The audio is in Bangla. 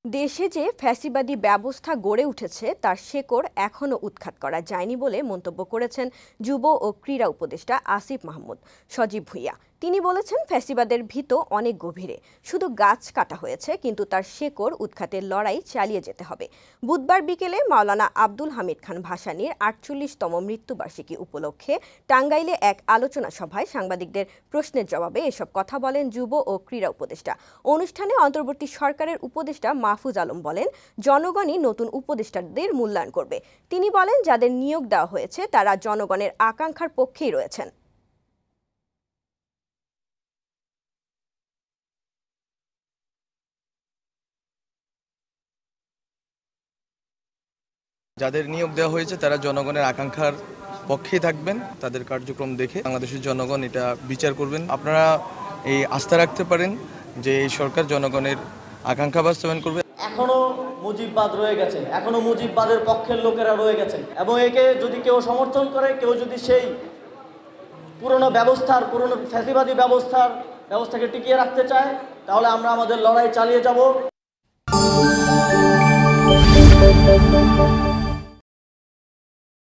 দেশে যে ফ্যাসিবাদী ব্যবস্থা গড়ে উঠেছে তার শেকড় এখনও উৎখাত করা যায়নি বলে মন্তব্য করেছেন যুব ও ক্রীড়া উপদেষ্টা আসিফ মাহমুদ সজীব ভুঁইয়া। তিনি বলেছেন, ফ্যাসিবাদের ভিত অনেক গভীরে, শুধু গাছ কাটা হয়েছে, কিন্তু তার শেকড় উৎখাতের লড়াই চালিয়ে যেতে হবে। বুধবার বিকেলে মাওলানা আব্দুল হামিদ খান ভাসানীর ৪৮তম মৃত্যুবার্ষিকী উপলক্ষে টাঙ্গাইলে এক আলোচনা সভায় সাংবাদিকদের প্রশ্নের জবাবে এসব কথা বলেন যুব ও ক্রীড়া উপদেষ্টা। অনুষ্ঠানে অন্তর্বর্তী সরকারের উপদেষ্টা মাহফুজ আলম বলেন, জনগণই নতুন উপদেষ্টাদের মূল্যায়ন করবে। তিনি বলেন, যাদের নিয়োগ দেওয়া হয়েছে তারা জনগণের আকাঙ্ক্ষার পক্ষেই রয়েছেন। যাদের নিয়োগ দেওয়া হয়েছে তারা জনগণের আকাঙ্ক্ষার পক্ষেই থাকবেন। তাদের কার্যক্রম দেখে বাংলাদেশের জনগণ এটা বিচার করবেন। আপনারা এই আস্থা রাখতে পারেন যে এই সরকার জনগণের আকাঙ্ক্ষা বাস্তবায়ন করবে। এখনো মুজিববাদ রয়ে গেছে, এখনো মুজিববাদের পক্ষের লোকেরা রয়ে গেছেন, এবং একে যদি কেউ সমর্থন করে, কেউ যদি সেই পুরনো ফ্যাসিবাদী ব্যবস্থাকে টিকিয়ে রাখতে চায়, তাহলে আমরা আমাদের লড়াই চালিয়ে যাব।